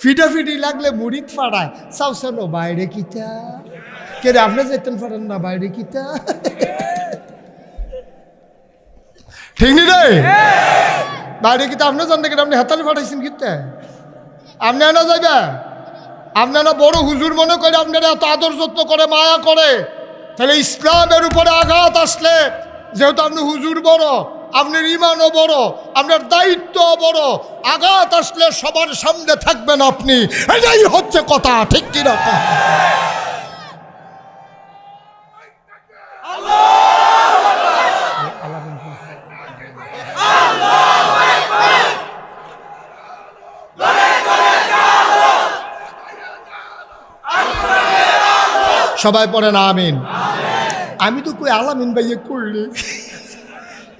ফিটাফিটি লাগলে মুড়িদ ফাড়ায় চাও বাইরে কিতা কে রে আপনি যেতেন পারেন না বাইরে কিতা ঠিক নি রে বাইরে কিতা আপনি জানতে কেন আপনি হাতালে ফাটাইছেন কিতা আপনি না যাইবা আপনারা বড় হুজুর মনে করে আপনারা এত আদর যত্ন করে মায়া করে তাহলে ইসলামের উপরে আঘাত আসলে যেহেতু আপনি হুজুর বড় আপনার ইমানও বড় আপনার দায়িত্ব বড় আঘাত আসলে সবার সামনে থাকবেন আপনি এটাই হচ্ছে কথা ঠিক কিনা সবাই পড়ে না আমিন আমি তো কই আলামিন ভাইয়ে করলি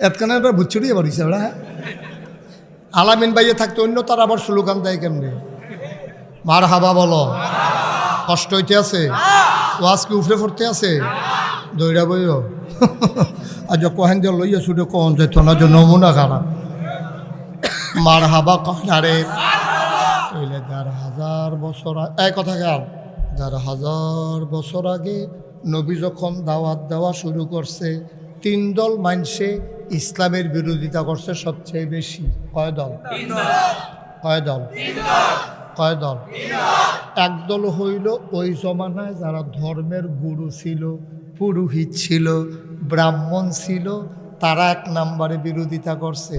এতখানে বুঝছড়িয়ে পারিস ওরা আলামিন ভাইয়ে থাকতে অন্য তার আবার স্লোগান দেয় কেমনি মার হাবা বলো কষ্ট হইতে আছে ওয়াজকে উফরে পড়তে আছে দৌড়া বইও আজ কহেন যে লইয়া ছুটে কন যেত না যে নমুনা খারাপ মার হাবা কহারে ১,০০০ বছর এক কথা গেল ১,০০০ বছর আগে নবী যখন দাওয়াত দেওয়া শুরু করছে ৩ দল মানুষে ইসলামের বিরোধিতা করছে সবচেয়ে বেশি কয় দল একদল হইল ওই জমানায় যারা ধর্মের গুরু ছিল পুরোহিত ছিল ব্রাহ্মণ ছিল তারা ১ নম্বরে বিরোধিতা করছে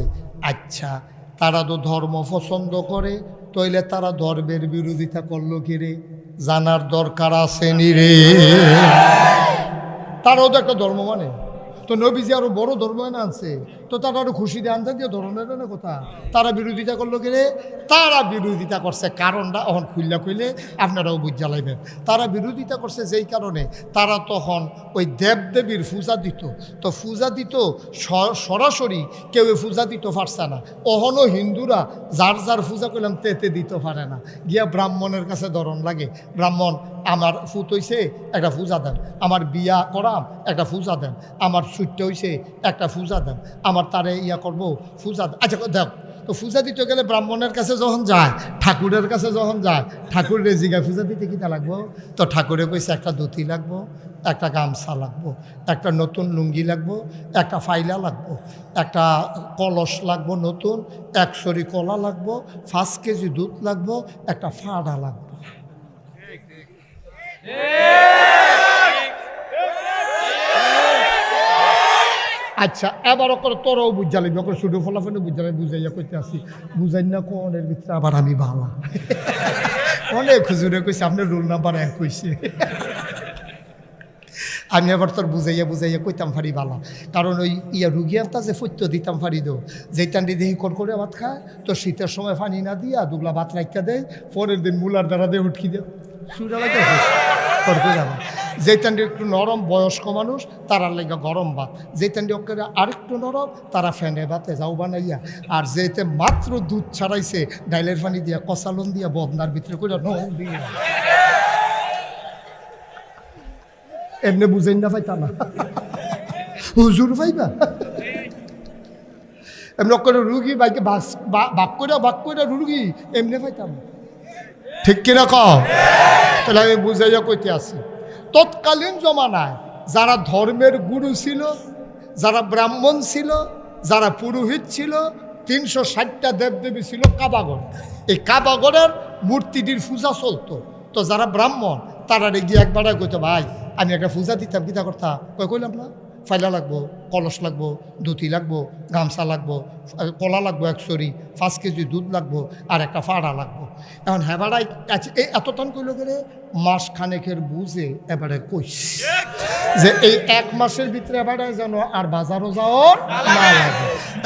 আচ্ছা তারা তো ধর্ম পছন্দ করে তইলে তারা ধর্মের বিরোধিতা করলো কি রে জানার দরকার আছে নি রে তারাও তো একটা ধর্ম মানে তো নবীজি আরো বড় ধর্ম এনে আনছে তো তারা আরো খুশি দিয়ে আনছে দিয়ে ধর্মের না কথা তারা বিরোধিতা করলো কি রে তারা বিরোধিতা করছে কারণটা এখন খুললে আপনারাও বুঝ জ্বালাইবেন তারা বিরোধিতা করছে যেই কারণে তারা তখন ওই দেবদেবীর পূজা দিত তো পূজা দিত সরাসরি কেউ পূজা দিতে পারছে না অহনো হিন্দুরা যার যার পূজা করলাম তেতে দিতে পারে না গিয়া ব্রাহ্মণের কাছে ধরন লাগে ব্রাহ্মণ আমার ফুত হইছে একটা পূজা দেন আমার বিয়া করাম একটা পূজা দেন আমার ছুটতে হইছে একটা পূজা দেন আমার তারে ইয়া করবো পূজা আচ্ছা দেখ তো পূজা দিতে গেলে ব্রাহ্মণের কাছে যখন যায় ঠাকুরের কাছে যখন যায় ঠাকুরের জিগায় পূজা দিতে কিনা লাগবো তো ঠাকুরে কইছে একটা ধুতি লাগবো একটা গামছা লাগবো একটা নতুন লুঙ্গি লাগবো একটা ফাইলা লাগবো একটা কলস লাগবো নতুন ১ সরি কলা লাগবো ৫ কেজি দুধ লাগবো একটা ফাড়া লাগবো আচ্ছা এবার ওকে তোরাও বুঝালি ওকে শুধু ফলাফলে বুঝালে বুঝাইয়া কইতে আসি বুঝাই না কোনের ভিতরে আবার আমি ভালো অনেক হুজুরে কইছে আপনার রোল নাম্বার ১ কইছে আমি আবার তোর বুঝাইয়া কইতাম পারি বালা কারণ ওই রুগিয়ানটা যে ফৈত্য দিতাম পারি দো যেইটান্ডি দেহি করে ভাত খায় তো শীতের সময় পানি না দিয়া দুগলা ভাত রাখা দেয় পরের দিন মুলার দ্বারা দিয়ে উঠকি দেয় সুরা লাগে যেইটান্ডি একটু নরম বয়স্ক মানুষ তারার লেগে গরম ভাত যেইটান্ডি ওকে আরেকটু নরম তারা ফ্যানে ভাতে যাও বানাইয়া আর যেতে মাত্র দুধ ছাড়াইছে ডাইলের পানি দিয়া কষালন দিয়া বদনার ভিতরে করে দিয়া এমনি বুঝাই না পাইতা না হুজুর পাইবা এমনি করে রুগী বাইকে বাক করে রুগী এমনি পাইতাম ঠিক কিনা কও তাহলে আমি বুঝাইয়া কইতে আসি তৎকালীন জমানায় যারা ধর্মের গুরু ছিল যারা ব্রাহ্মণ ছিল যারা পুরোহিত ছিল ৩৬০টা দেবদেবী ছিল কাবাগর এই কাবাগরের মূর্তিটির পূজা চলতো তো যারা ব্রাহ্মণ তারা গিয়ে একবার কইতো ভাই আমি একটা পূজা দিতাম কিতা করতা কইলাম না ফাইলা লাগবো কলস লাগবো ধুতি লাগবো গামছা লাগবো কলা লাগবো ১ সরি ৫ কেজি দুধ লাগবো আর একটা ফাড়া লাগবো এখন হেবাড়াই এই এতক্ষণ কইল গেলে মাস খানেকের বুঝে এবারে কইস যে এই ১ মাসের ভিতরে এবারে যেন আর বাজারও যাওয়ার না লাগে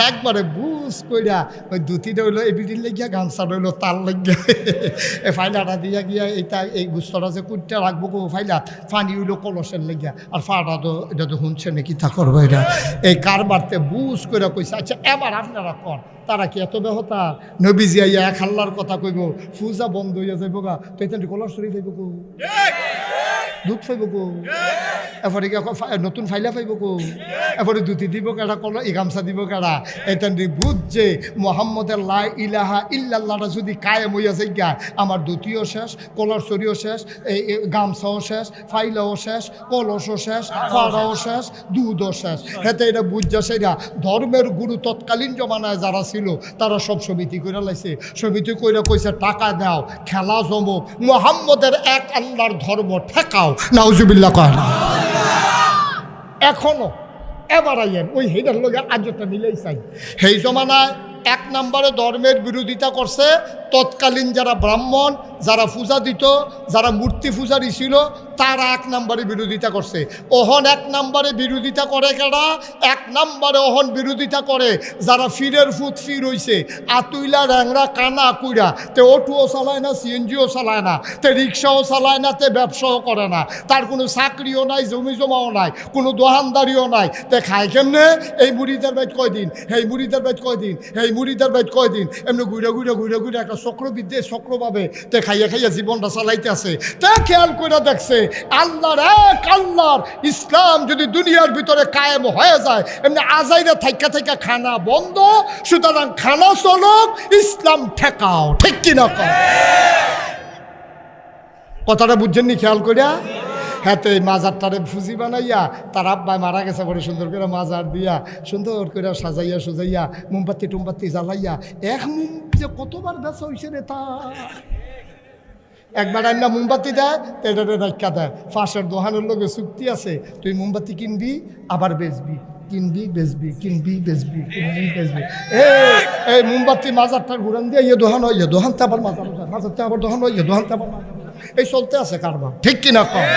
একবারে বুঝ কইরা ওই ধুতিটা হইলো এই বিটির লেগিয়া গামছাটা হইলো তার লেগিয়া এই ফাইলাটা দিয়া গিয়া এইটা এই গুস্তটা যে কুটটা রাখবো কো ফাইলা পানি হইলো কলসের লেগিয়া আর ফাটা তো এটা তো শুনছে নাকি তা করবো এটা এই কারবারতে বুঝ করে কইছে আচ্ছা এবার আপনারা কর তারা কি এত বেহতা নবীজি আইয়া ১ আল্লাহর কথা কইব পূজা বন্ধ হইয়া যাইব গা তো এটা কলস শরীফ হইব কো দুধ খাইব কো এরপরে কি নতুন ফাইলা পাইব কো, এরপরে দুটি দিব কেডা, কল এই গামছা দিব কেডা। এটা বুঝছে মোহাম্মদের লা ইলাহা ইল্লাল্লাহটা যদি কায়েম হইয়া যায় গা, আমার দুটিও শেষ, কলার চরিও শেষ, এই গামছাও শেষ, ফাইলাও শেষ, কলসও শেষ, ফাড়াও শেষ, দুধও শেষ। হেতে এটা বুঝছে সেটা ধর্মের গুরু তৎকালীন জমানায় যারা ছিল তারা সব সমিতি করে লাইছে। সমিতি করে কইছে টাকা দাও, খেলা জমো, মোহাম্মদের এক আল্লাহর ধর্ম ঠেকাও। নাউজুবিল্লাহ কয় না। এখনো এবার আইয়েন ওই হেডার লগে আজটা মিলেই চাই। সেই জমানায় এক নম্বরে ধর্মের বিরোধিতা করছে তৎকালীন যারা ব্রাহ্মণ, যারা পূজা দিত, যারা মূর্তি পূজারি ছিল, তারা এক নম্বরে বিরোধিতা করছে। ওহন এক নম্বরে বিরোধিতা করে কেডা? এক নম্বরে ওহন বিরোধিতা করে যারা ফিরের ফুট ফির হইছে, আতুইলা র্যাংরা কানা কুইরা, তে অটোও চালায় না, সিএনজিও চালায় না, তে রিক্সাও চালায় না, তে ব্যবসাও করে না, তার কোনো চাকরিও নাই, জমি জমাও নাই, কোনো দোকানদারিও নাই, তে খায় কেমনে? এই মুড়িদের বাইত কয়দিন, এই মুড়িদের বাইত কয়দিন, এই মুড়িদের বাইত কয়দিন, এমনি ঘুরে ঘুরে ঘুরে ঘুরে একটা চক্রবিদ্যে চক্রভাবে তে খাইয়া খাইয়া জীবনটা চালাইতে আছে। তে খেয়াল করে দেখছে আল্লাহর এক আল্লাহর ইসলাম যদি দুনিয়ার ভিতরে কায়েম হয়ে যায়, এমনি আজাইরা থাইকা থাইকা খানা বন্ধ, সুতরাং খানা চলুক, ইসলাম ঠেকাও। ঠিক কিনা কথাটা বুঝছেন নি? খেয়াল করিয়া হাতে মাজারটারে ফুজি বানাইয়া তার আব্বাই মারা গেছে বড় সুন্দর করে মাজার দিয়া সুন্দর করে সাজাইয়া সুজাইয়া মোমবাতি টুমবাতি জ্বালাইয়া এক মোম যে কতবার বেচা হয়েছে রে তা। একবার আন্না মোমবাতি দেয় তো এটাতে রাখা দেয়, ফাঁসের দোকানের লোকে চুক্তি আছে, তুই মোমবাতি কিনবি আবার বেচবি, কিনবি বেচবি, কিনবি বেচবি, কিনবি বেচবি। এই মোমবাতি মাজারটার ঘুরান দিয়ে ইয়ে দোকান হয়, ইয়ে দোকানতে আবার মাজার, মাজারতে আবার দোকান হয়, ইয়ে দোকানতে আবার মাজার, এই চলতে আছে কারবার। ঠিক কিনা কম?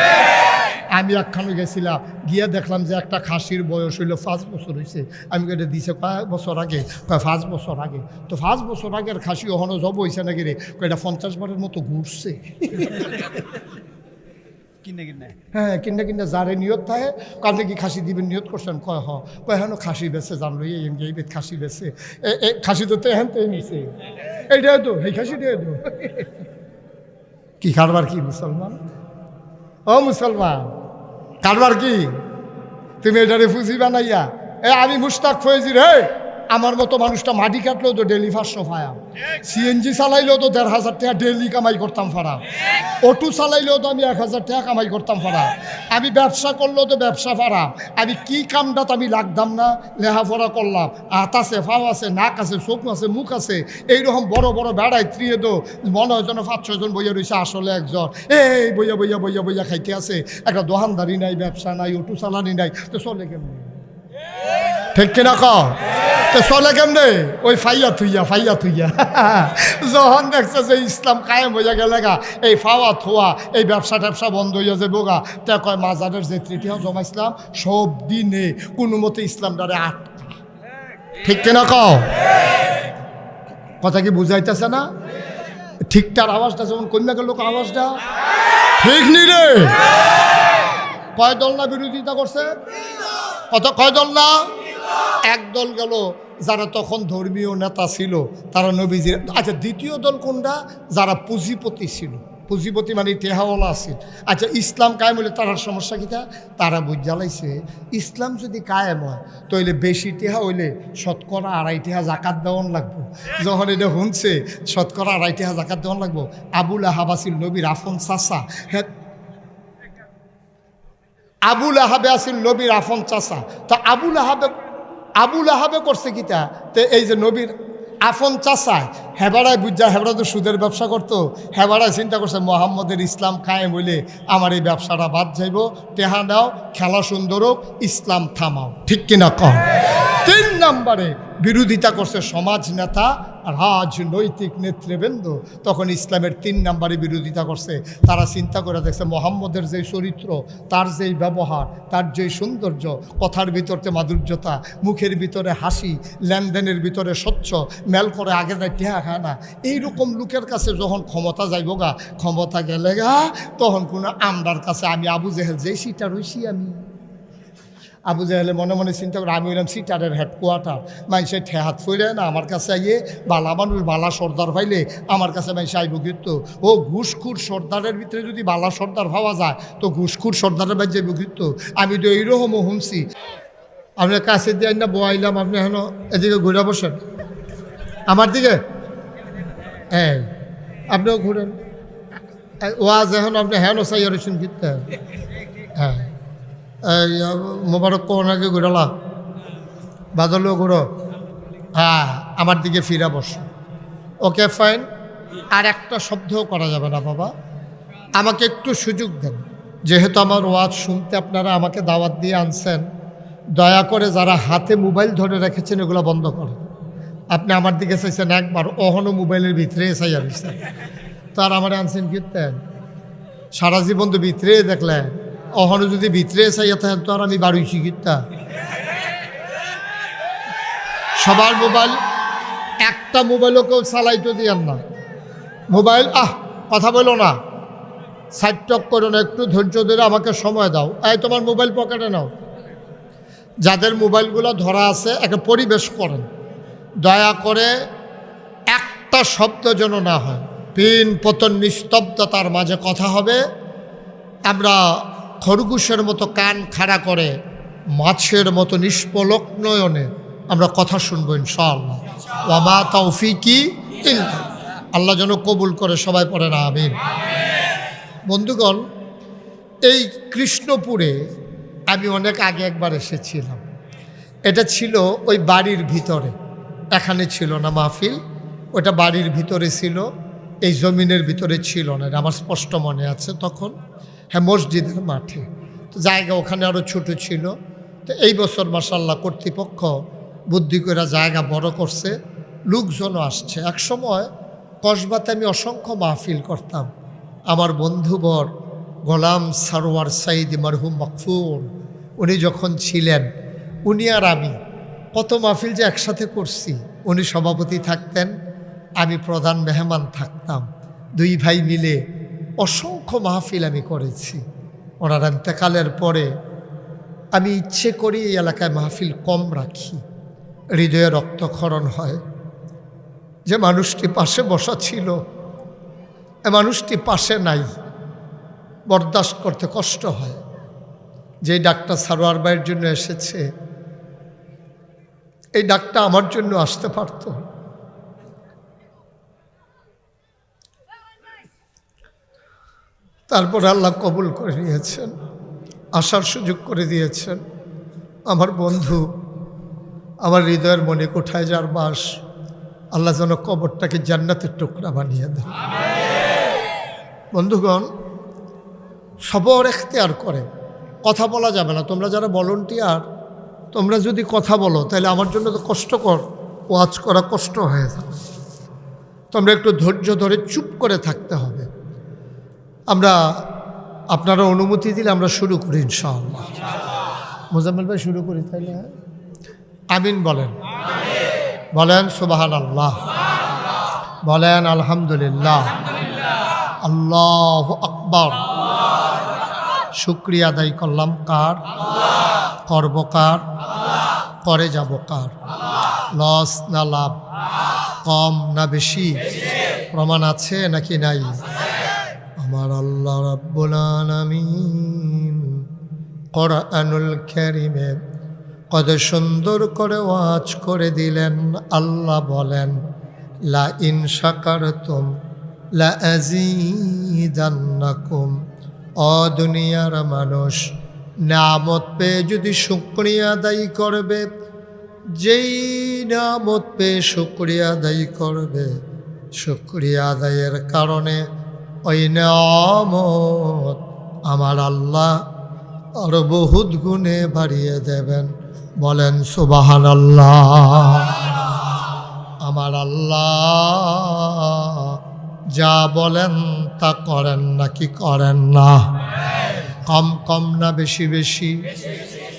আমি একখানে গেছিলাম, গিয়ে দেখলাম যে একটা খাসির বয়স হইল 5 বছর হয়েছে। আমি এটা দিছে কয়েক বছর আগে, 5 বছর আগে। তো 5 বছর আগের খাসি ওখানে জব হয়েছে নাকি রে? এটা 50 বারের মতো ঘুরছে। হ্যাঁ, কিনে কিনে যারে নিয়ত থাকে, আপনি কি খাসি দিবেন নিয়ত করছেন? কয় হ, কয় হেন খাসি বেছে জানলো, এই বেদ খাসি বেছে, খাসি তো হেন তো নিছে, এইটা তো এই খাসিটা তো কি কারবার? কি মুসলমান? ও মুসলমান, কারবার কি? তুমি এটারে ফুজি বানাইয়া আমি মুশতাক ফয়েজির, হে আমার মতো মানুষটা মাটি কাটলেও তো ডেলি 500 ফায়া, সিএনজি চালাইলেও তো 1500 টাকা ডেলি কামাই করতাম ফারা, অটো চালাইলেও তো আমি 1000 টাকা কামাই করতাম ফারা, আমি ব্যবসা করলেও তো ব্যবসা ফারা, আমি কি কামটা তো আমি লাগতাম না, লেহাপড়া করলাম, হাত আছে, ফাও আছে, নাক আছে, চোখ আছে, মুখ আছে, এইরকম বড় বড় বেড়ায় ত্রিয়ে তো মনে হয় যেন 5-6 জন বইয়া রয়েছে, আসলে একজন এই বইয়া বইয়া বইয়া বইয়া খাইতে আছে, একটা দোকানদারি নাই, ব্যবসা নাই, অটো চালানি নাই, তো চলে কেমন? ঠিক কিনা কও? তো চলে কেমনে? ওই ফাইয়া থুইয়া যখন দেখছে যে ইসলাম কায়েম হইয়া গেলে গা, এই ফাওয়া থোয়া, এই ব্যবসা ট্যাবসা বন্ধ হইয়া যাবো গা, তা কয় মাজারের যে তৃতীয় জমাইছিলাম সব দিনে কোনো মতে ইসলাম দ্বারে আটকা। ঠিক কিনা কও? কথা কি বুঝাইতেছে না? ঠিকঠাক আওয়াজটা যেমন কন্যা গেল আওয়াজটা ঠিক নি রে? কয় দল না বিরোধিতা করছে? কত কয় দল না? একদল গেল যারা তখন ধর্মীয় নেতা ছিল, তারা নবীজির। আচ্ছা, দ্বিতীয় দল কোনটা? যারা পুঁজিপতি ছিল, পুঁজিপতি মানে টেহাওয়ালা আছিল। আচ্ছা, ইসলাম কায়েম হইলে তার সমস্যা কিটা? তারা বুঝ জ্বালাইছে ইসলাম যদি কায়েম হয় তাহলে বেশি টেহা হইলে 2.5 টাকা জাকাত দেওয়ান লাগবো। যখন এটা শুনছে 2.5 টাকা জাকাত দেওয়ান লাগবো, আবুল আহাব আছিল নবীর আফন চাচা, হ্যাঁ আবুল আহাবে আছিল নবীর আফন চাচা। তা আবুল আহাবে করছে কিটা? তো এই যে নবীর আফন চাচায় হেবাড়ায় বুঝা, হেবাড়া তো সুদের ব্যবসা করতো, হেবাড়ায় চিন্তা করছে মোহাম্মদের ইসলাম কায়েম হইলে আমার এই ব্যবসাটা বাদ যাইব, টেহা নাও, খেলা সুন্দর হোক, ইসলাম থামাও। ঠিক কিনা কম? 3 নম্বরে বিরোধিতা করছে সমাজ নেতা, রাজনৈতিক নেতৃবৃন্দ। তখন ইসলামের 3 নম্বরে বিরোধিতা করছে। তারা চিন্তা করে দেখছে মোহাম্মদের যে চরিত্র, তার যেই ব্যবহার, তার যেই সৌন্দর্য, কথার ভিতরে মাধুর্যতা, মুখের ভিতরে হাসি, লেনদেনের ভিতরে স্বচ্ছ, মেল করে আগে যায় টেহা খায় না, এইরকম লোকের কাছে যখন ক্ষমতা যাইব গা, ক্ষমতা গেলে গা, তখন কোনো আমরার কাছে আমি আবু জেহেল যেই সিটা রইছি আবু জাহেলে মনে মনে চিন্তা করে আমি হইলাম সিটারের হেডকোয়ার্টার, মানুষের ঠেহাত ফইরে না আমার কাছে আইয়ে বালা মানুষ বালা সর্দার পাইলে আমার কাছে মানুষ আইব কিন্তু ও ঘুষখুর সর্দারের ভিতরে যদি বালা সর্দার পাওয়া যায় তো ঘুষখুর সর্দারের বাড়ি যাইব কিন্তু আমি তো এইরকমও শুনছি। আপনার কাছে দিয়ে না বয়াইলাম, আপনি এখন এদিকে ঘুরে বসেন আমার দিকে, হ্যাঁ আপনিও ঘুরেন ওয়াজ এখন আপনি হ্যাঁ চাই আর শুনতে হ্যাঁ মোবারক কোনাকে ঘুরালা বাদলেও ঘুরো, হ্যাঁ আমার দিকে ফিরা বসো, ওকে ফাইন। আর একটা শব্দও করা যাবে না বাবা, আমাকে একটু সুযোগ দেন, যেহেতু আমার ওয়াজ শুনতে আপনারা আমাকে দাওয়াত দিয়ে আনছেন, দয়া করে যারা হাতে মোবাইল ধরে রেখেছেন এগুলো বন্ধ করেন। আপনি আমার দিকে চাইছেন একবার, অহনো মোবাইলের ভিতরে চাইয়া দিচ্ছেন, তার আমার আনছেন কীর্তেন সারা জীবন তো ভিতরে দেখলেন, অহনো যদি ভিতরে চাইয়া থাকেন তো আর আমি বাড়িছি কীর্তা সবার মোবাইল, একটা মোবাইলও কেউ চালাইতে দিয়েন না, মোবাইল কথা বলো না, সাইড টক করো না, একটু ধৈর্য ধরে আমাকে সময় দাও। এই তোমার মোবাইল পকেটে নাও, যাদের মোবাইলগুলো ধরা আছে একটা পরিবেশ করেন, দয়া করে একটা শব্দ যেন না হয়, পিন পতন নিস্তব্ধতার মাঝে কথা হবে। আমরা খরগোশের মতো কান খাড়া করে মাছের মতো নিষ্পলক নয়নে আমরা কথা শুনবো ইনশাআল্লাহ। ওয়ামা তৌফিকি ইল্লা, আল্লাহ যেন কবুল করে, সবাই পড়ে না আমিন। বন্ধুগণ, এই কৃষ্ণপুরে আমি অনেক আগে একবার এসেছিলাম, এটা ছিল ওই বাড়ির ভিতরে, এখানে ছিল না মাহফিল, ওটা বাড়ির ভিতরে ছিল, এই জমিনের ভিতরে ছিল না, আমার স্পষ্ট মনে আছে তখন। হ্যাঁ, মসজিদের মাঠে, তো জায়গা ওখানে আরও ছোটো ছিল। তো এই বছর মাশাআল্লাহ কর্তৃপক্ষ বুদ্ধি করে জায়গা বড় করছে, লোকজনও আসছে। এক সময় কসবাতে আমি অসংখ্য মাহফিল করতাম, আমার বন্ধুবর গোলাম সারোয়ার সাইদ মারহুম মকফুর উনি যখন ছিলেন, উনি আর আমি কত মাহফিল যে একসাথে করছি। উনি সভাপতি থাকতেন, আমি প্রধান মেহমান থাকতাম, দুই ভাই মিলে অসংখ্য মাহফিল আমি করেছি। ওনার ইন্তেকালের পরে আমি ইচ্ছে করি এই এলাকায় মাহফিল কম রাখি, হৃদয়ে রক্তক্ষরণ হয়। যে মানুষটি পাশে বসা ছিল, এ মানুষটি পাশে নাই, বরদাস্ত করতে কষ্ট হয়। যে ডাক্তার সারোয়ার ভাইয়ের জন্য এসেছে, এই ডাকটা আমার জন্য আসতে পারত। তারপরে আল্লাহ কবুল করে নিয়েছেন, আসার সুযোগ করে দিয়েছেন। আমার বন্ধু, আমার হৃদয়ের মনে কোঠায় যার বাস, আল্লাহ যেন কবরটাকে জান্নাতের টুকরা বানিয়ে দেন। বন্ধুগণ, সবর এখতিয়ার করে, কথা বলা যাবে না। তোমরা যারা ভলান্টিয়ার, তোমরা যদি কথা বলো তাহলে আমার জন্য তো কষ্টকর, ওয়াজ করা কষ্ট হয়ে যাবে। তোমরা একটু ধৈর্য ধরে চুপ করে থাকতে হবে। আমরা আপনারা অনুমতি দিলে আমরা শুরু করি ইনশাআল্লাহ। মোজাম্মেল ভাই শুরু করি তাইলে? আমিন বলেন, বলেন সুবহানাল্লাহ, বলেন আলহামদুলিল্লাহ, আল্লাহু আকবার। শুকরিয়া আদায় করলাম কার? করব কার? করে যাব কার? লস না লাভ, কম না বেশি, প্রমাণ আছে নাকি নাই? আমার আল্লাহ রাব্বুল আলামিন কোরআনুল কারীমে কত সুন্দর করে ওয়াজ করে দিলেন। আল্লাহ বলেন, লা ইন শাকারতুম লা আযীদান্নাকুম। ও দুনিয়ার মানুষ, নিয়ামত পেয়ে যদি শুকরিয়া আদায় করবে, যেই নিয়ামত পেয়ে শুকরিয়া আদায় করবে, শুকরিয়া আদায়ের কারণে ওই নিয়ামত আমার আল্লাহ আরো বহুত গুণে বাড়িয়ে দেবেন। বলেন সুবহানাল্লাহ। আমার আল্লাহ যা বলেন তা করেন নাকি করেন না? কম কম না বেশি বেশি,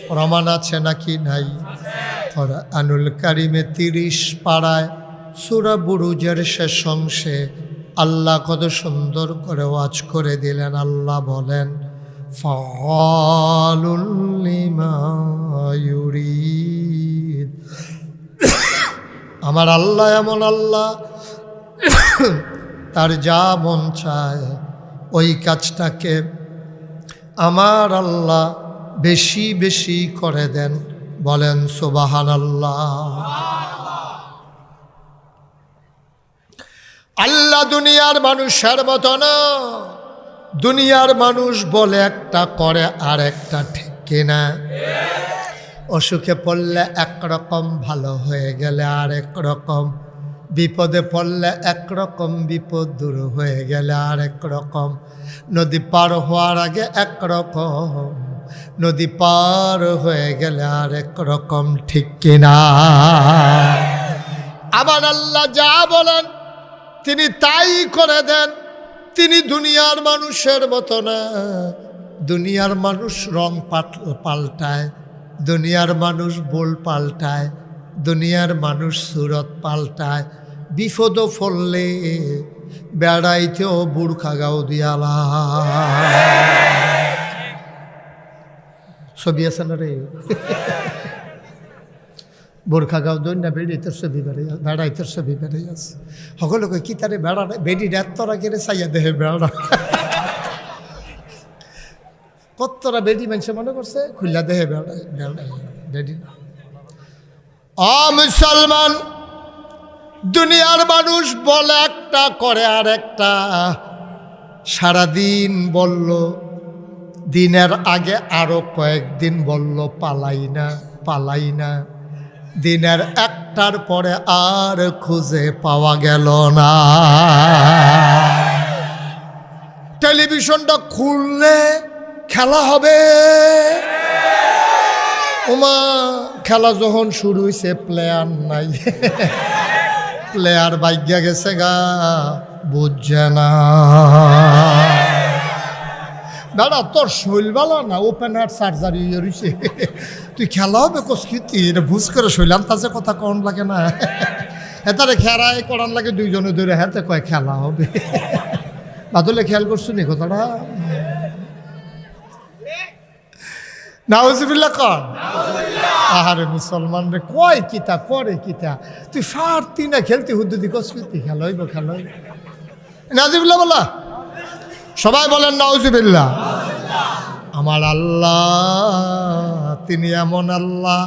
প্রমাণ আছে নাকি নাই? কোরআনুল কারীমে 30 পারায় সূরা বুরুজের শেষ অংশে আল্লাহ কত সুন্দর করে ওয়াজ করে দিলেন। আল্লাহ বলেন, ফাআলুল লিমা ইউরিদ। আমার আল্লাহ এমন আল্লাহ, তার যা মন চায় ওই কাজটাকে আমার আল্লাহ বেশি বেশি করে দেন। বলেন সুবহানাল্লাহ। আল্লাহ দুনিয়ার মানুষের মতো না। দুনিয়ার মানুষ বলে একটা করে আর একটা, ঠিক কিনা? অসুখে পড়লে একরকম, ভালো হয়ে গেলে আর একরকম, বিপদে পড়লে একরকম, বিপদ দূর হয়ে গেলে আর একরকম, নদী পার হওয়ার আগে একরকম, নদী পার হয়ে গেলে আর একরকম, ঠিক কিনা? আমার আল্লাহ যা বলেন তিনি তাই করে দেন। তিনি দুনিয়ার মানুষের মতো না। দুনিয়ার মানুষ রং পাল্টায়, দুনিয়ার মানুষ বোল পাল্টায়, দুনিয়ার মানুষ সুরত পাল্টায়। বিপদ ফললে বেড়াইতেও বুড়খা গাও দিয়ালা। ছবি আছে না রে? বোরখা গাও দই না বেড়িতে ছবি বেড়াইতে ছবি বেড়াই আছে। সকলে কি তারে বেড়া বেড়ি রাতরা কেড়ে চাইয়া দেহে বেড়া। কতরা বেডি মানুষ মনে করছে খুল্লা দেহে বেড়াই বেডি না। মুসলমান, দুনিয়ার মানুষ বলে একটা করে আর একটা। সারাদিন বলল, দিনের আগে আরো কয়েকদিন বলল পালাই না পালাই না। দিনের একটার পরে আর খুঁজে পাওয়া গেল না। টেলিভিশনটা খুললে খেলা হবে। ওমা, খেলা যখন শুরু হয়েছে প্লেয়ার নাই। প্লেয়ার বাইজ্ঞা গেছে গা, বুঝছে না। দাদা তোর শৈল বালা না, ওপেন হার্ট সার্জারি হয়েছে, তুই খেলা হবে কস্কিতি এটা বুঝ করে শৈলাম তাছে কথা কন লাগে না। হেতারে খেরাই করান লাগে দুইজনে ধরে, হাতে কয় খেলা হবে। বাদলে খেয়াল করছো নি কথাটা? নাউজুবিল্লাহ কন। আহারে মুসলমান রে, কয় কিতা করে কিতা, তুই ফারতি না খেলতে হুদ্দুদি কস্কিতি খেলা হইব খেলা হইব। নাউজুবিল্লাহ বলা, সবাই বলেন নাউজুবিল্লাহ। আমার আল্লাহ তিনি এমন আল্লাহ,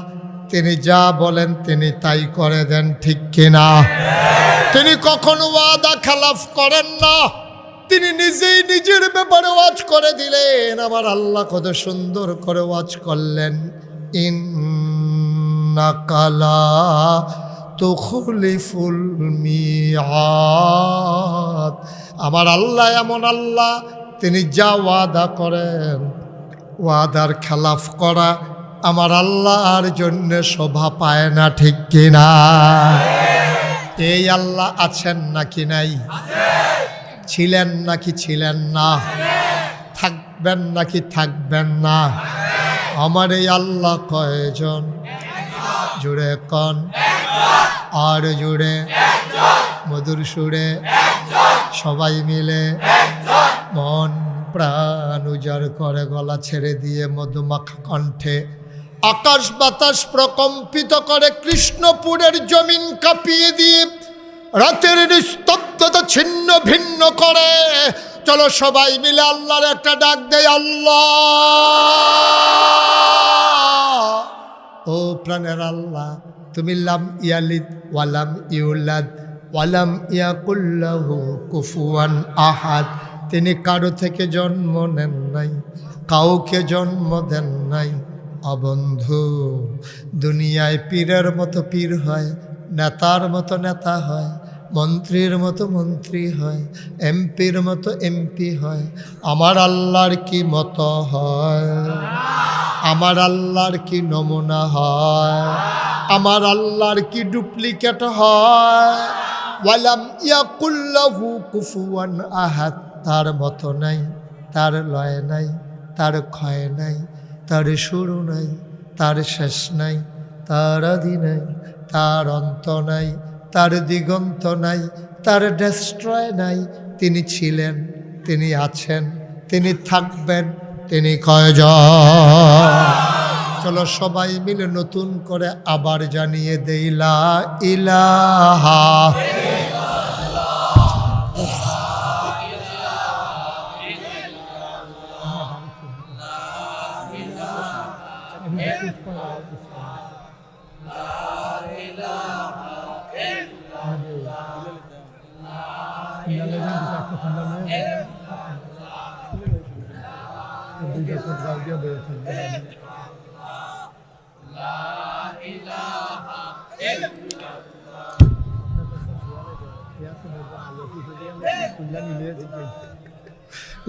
তিনি যা বলেন তিনি তাই করে দেন, ঠিক কিনা? তিনি কখনো ওয়াদা খেলাফ করেন না। তিনি নিজেই নিজের ব্যাপারে ওয়াজ করে দিলেন। আমার আল্লাহ কত সুন্দর করে ওয়াজ করলেন, ইন্নাকা লা তুখলিফুল মিআদ। আমার আল্লাহ এমন আল্লাহ, তিনি যা ওয়াদা করেন, ওয়াদার খেলাফ করা আমার আল্লাহর জন্য শোভা পায় না, ঠিক কিনা? এই আল্লাহ আছেন নাকি নাই? ছিলেন নাকি ছিলেন না? থাকবেন নাকি থাকবেন না? আমার এই আল্লাহ কয়জন? জুড়ে কন, আর জুড়ে মধুর সুরে সবাই মিলে মন প্রাণ উজাড় করে গলা ছেড়ে দিয়ে মধুমাখা কণ্ঠে আকাশ বাতাস প্রকম্পিত করে, কৃষ্ণপুরের জমিন কাঁপিয়ে দিয়ে রাতের নিস্তব্ধতা ছিন্ন ভিন্ন করে। চলো সবাই মিলে আল্লাহর একটা ডাক দেয়, আল্লাহ। ও প্রাণের আল্লাহ, তুমি লাম ইয়ালিদ ওয়ালাম ইউলাদ ওয়ালাম ইয়াকুল লাহু কুফুয়ান আহাদ। তিনি কারো থেকে জন্ম নেন নাই, কাউকে জন্ম দেন নাই। অবন্ধু, দুনিয়ায় পীরের মতো পীর হয়, নেতার মতো নেতা হয়, মন্ত্রীর মতো মন্ত্রী হয়, এমপির মতো এমপি হয়। আমার আল্লাহর কি মতো হয়? আমার আল্লাহর কি নমুনা হয়? আমার আল্লাহর কি ডুপ্লিকেট হয়? ওয়ালাম ইয়াকুল লাহু কুফুয়ান আহাদ। তার মতো নাই, তার লয় নাই, তার ক্ষয় নাই, তার শুরু নাই, তার শেষ নাই, তার আদি নাই, তার অন্ত নাই, তার দিগন্ত নাই, তার ডেস্ট্রয় নাই। তিনি ছিলেন, তিনি আছেন, তিনি থাকবেন, তিনি কয়জন? চলো সবাই মিলে নতুন করে আবার জানিয়ে দেই লা ইলাহা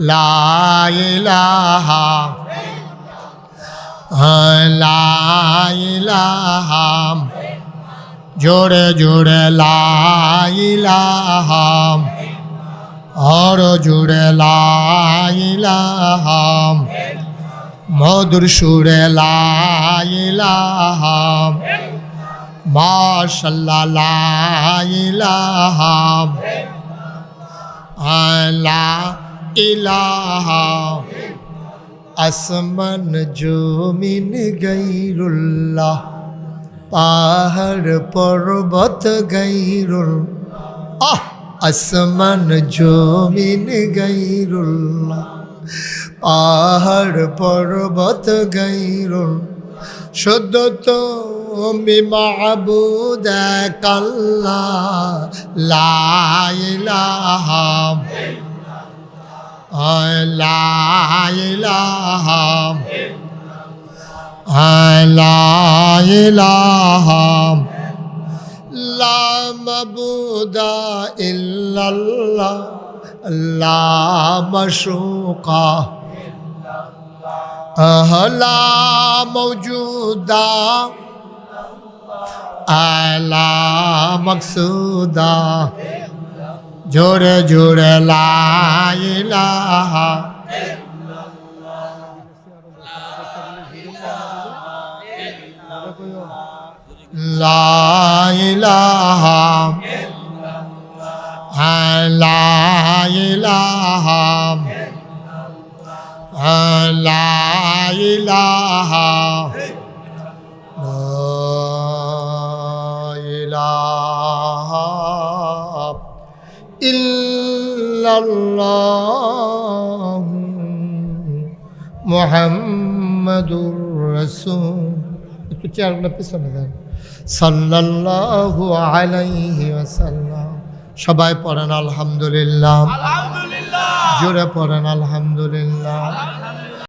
লা ইলাহা লা ইলাহা জোরে জোরে লা ইলাহা আর জোরে লা ইলাহা মধুর সুরে লা ইলাহা মাশাআল্লাহ লা ইলাহা লা ইলাহা আসমান জমিন গায়রুল্লাহ পাহাড় পর্বত গায়রুল আসমান জমিন গায়রুল্লাহ পাহাড় পর্বত গায়রুল শুদ্ধ তুমি মাবুদ এক আল্লাহ লা ইলাহা লা ইলাহা লা ইলাহা লা মাবুদা ইল্লাল্লাহ লা মাশুকা লা মওজুদা লা মকসুদা জোরে জোরে লা ইলাহা লা ইলাহা লা ইলাহা লা ইলাহা ইল্লাল্লাহ মুহাম্মাদুর রাসূল একটু চেয়ারগুলো পিছনে দেন সাল্লাল্লাহু আলাইহি ওয়াসাল্লাম সবাই পড়েন আলহামদুলিল্লাহ আলহামদুলিল্লাহ জোরে পড়েন আলহামদুলিল্লাহ